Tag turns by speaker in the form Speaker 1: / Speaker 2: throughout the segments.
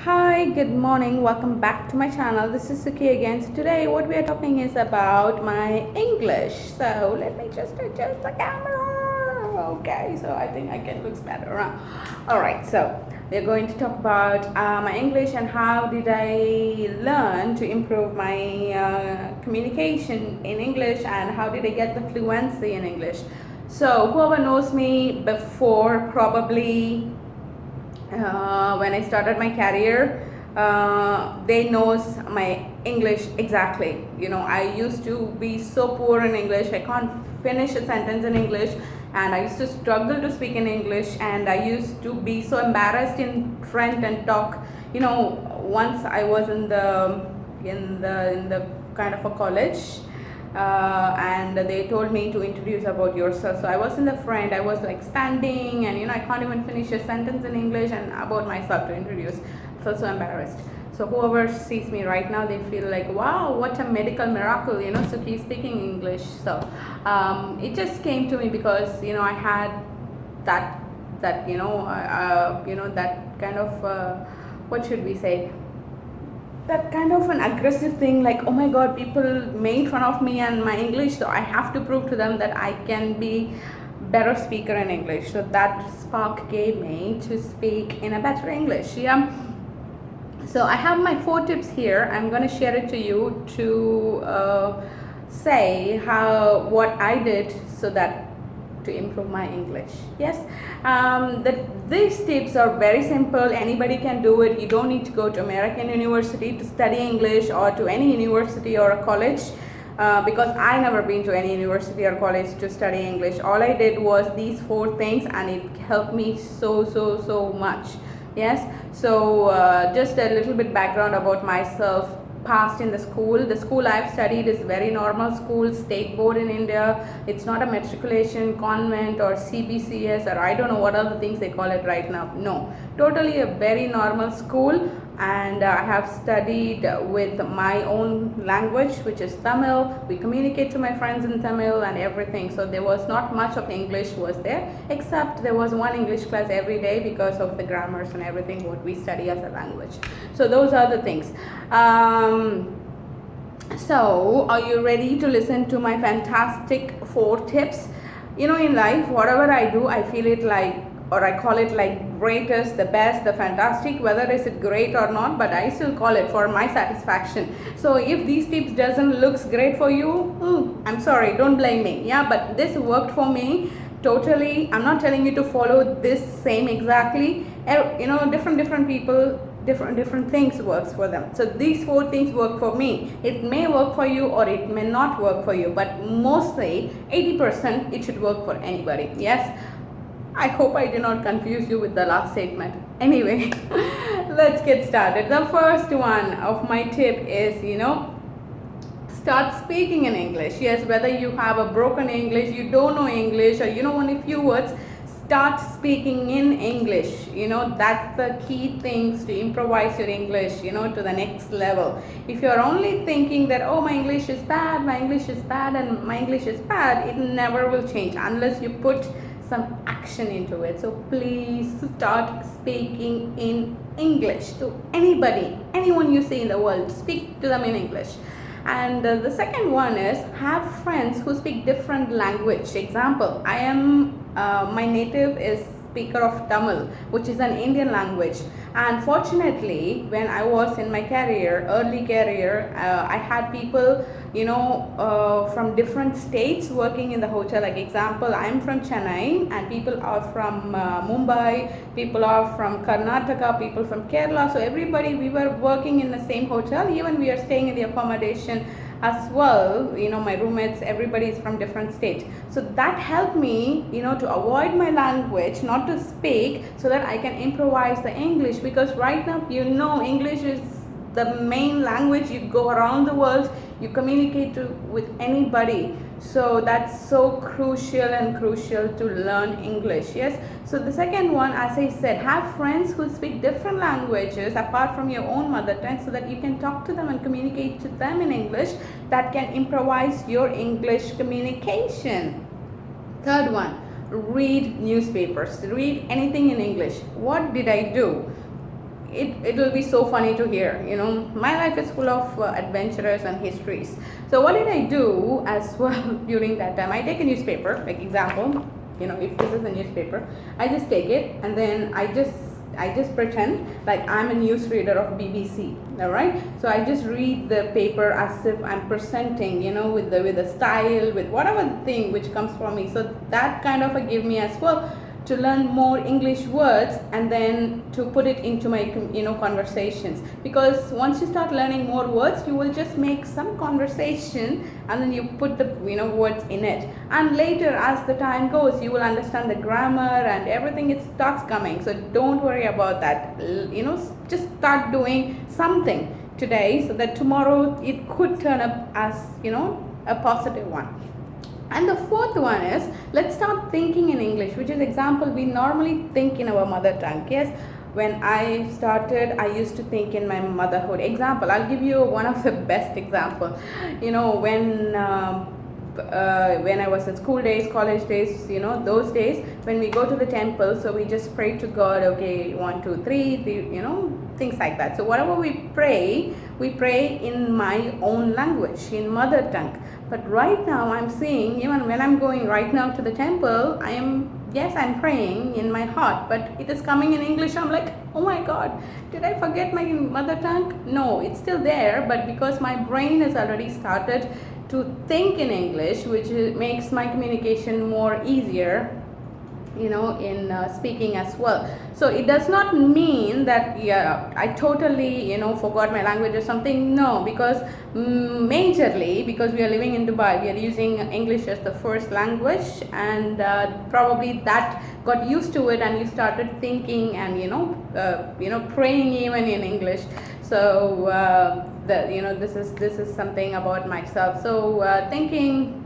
Speaker 1: Hi, good morning. Welcome back to my channel. This is Suki again. So today what we are talking is about my English. So let me just adjust the camera. Okay, so I think I can look better. Alright, so we're going to talk about my English and how did I learn to improve my communication in English and how did I get the fluency in English. So whoever knows me before probably when I started my career, they knows my English exactly. I used to be so poor in English. I can't finish a sentence in English, and I used to struggle to speak in English, and I used to be so embarrassed in front and talk. Once I was in the kind of a college, and they told me to introduce about yourself. So I was in the front, I was like standing, and I can't even finish a sentence in English and about myself to introduce. I felt so embarrassed. So whoever sees me right now, they feel like, wow, what a medical miracle, Suki speaking English. So it just came to me because I had that that kind of what should we say, that kind of an aggressive thing, like, oh my god, people made fun of me and my English, so I have to prove to them that I can be better speaker in English. So that spark gave me to speak in a better English. So I have my 4 tips here. I'm going to share it to you to say what I did so that to improve my English. Yes, these tips are very simple. Anybody can do it. You don't need to go to American university to study English or to any university or a college, because I never been to any university or college to study English. All I did was these 4 things, and it helped me so much. Yes, so just a little bit background about myself. Past in the school I've studied is very normal school, state board in India. It's not a matriculation convent or CBCS, or I don't know what other things they call it right now. No, totally a very normal school. And I have studied with my own language, which is Tamil. We communicate to my friends in Tamil and everything. So there was not much of English was there, except there was one English class every day because of the grammars and everything what we study as a language. So those are the things. So are you ready to listen to my fantastic 4 tips? In life, whatever I do, I feel it like, or I call it like greatest, the best, the fantastic, whether is it great or not, but I still call it for my satisfaction. So if these tips doesn't looks great for you, I'm sorry, don't blame me. Yeah, but this worked for me totally. I'm not telling you to follow this same exactly. Different people, different things works for them. So these 4 things work for me. It may work for you or it may not work for you, but mostly 80% it should work for anybody. Yes, I hope I did not confuse you with the last statement. Anyway, let's get started. The first one of my tip is, start speaking in English. Yes, whether you have a broken English, you don't know English, or you know only few words, start speaking in English. That's the key things to improvise your English, to the next level. If you're only thinking that, oh, my English is bad, and my English is bad, it never will change unless you put some action into it. So please start speaking in English to anybody, anyone you see in the world. Speak to them in English. And the second one is have friends who speak different language. Example, I am my native is speaker of Tamil, which is an Indian language. And fortunately, when I was in my early career, I had people, from different states working in the hotel. Like example, I'm from Chennai, and people are from Mumbai, people are from Karnataka, people from Kerala. So everybody, we were working in the same hotel. Even we are staying in the accommodation as well. My roommates, everybody is from different states. So that helped me, to avoid my language, not to speak, so that I can improvise the English. Because right now, English is the main language. You go around the world, you communicate with anybody. So that's so crucial to learn English. Yes, so the second one, as I said, have friends who speak different languages apart from your own mother tongue, so that you can talk to them and communicate to them in English. That can improvise your English communication. Third one, read newspapers, read anything in English. What did I do? it will be so funny to hear. You know, my life is full of adventures and histories. So what did I do as well during that time? I take a newspaper, like example, you know, if this is a newspaper, I just take it and then I just pretend like I'm a newsreader of BBC. All right, so I just read the paper as if I'm presenting, you know, with the style, with whatever thing which comes from me. So that kind of give me as well to learn more English words and then to put it into my, you know, conversations, because once you start learning more words, you will just make some conversation and then you put the, you know, words in it, and later as the time goes you will understand the grammar and everything, it starts coming. So don't worry about that, you know, just start doing something today so that tomorrow it could turn up as, you know, a positive one. And the fourth one is, let's start thinking in English, which is example, we normally think in our mother tongue. Yes, when I started, I used to think in my motherhood. Example, I'll give you one of the best example. You know, when I was in school days, college days, you know, those days when we go to the temple, so we just pray to God, okay, 1, 2, 3, you know, things like that. So whatever we pray in my own language, in mother tongue. But right now I'm seeing, even when I'm going right now to the temple, I'm praying in my heart, but it is coming in English. I'm like, oh my God, did I forget my mother tongue? No, it's still there, but because my brain has already started to think in English, which makes my communication more easier, you know, in speaking as well. So it does not mean that, yeah, I totally, you know, forgot my language or something. No, because majorly because we are living in Dubai, we are using English as the first language, and probably that got used to it and you started thinking and, you know, praying even in English. So you know, this is something about myself. So thinking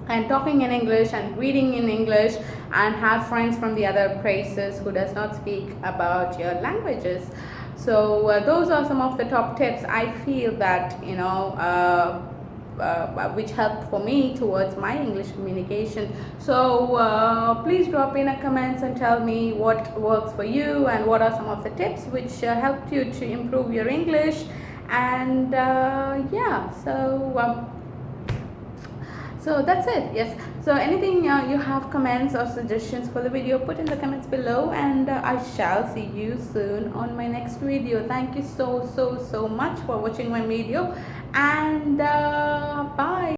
Speaker 1: and talking in English and reading in English, and have friends from the other places who does not speak about your languages. So those are some of the top tips I feel that, you know, which help for me towards my English communication. So please drop in a comments and tell me what works for you and what are some of the tips which helped you to improve your English. And yeah, so that's it. Yes, so anything you have comments or suggestions for the video, put in the comments below, and I shall see you soon on my next video. Thank you so much for watching my video, and bye.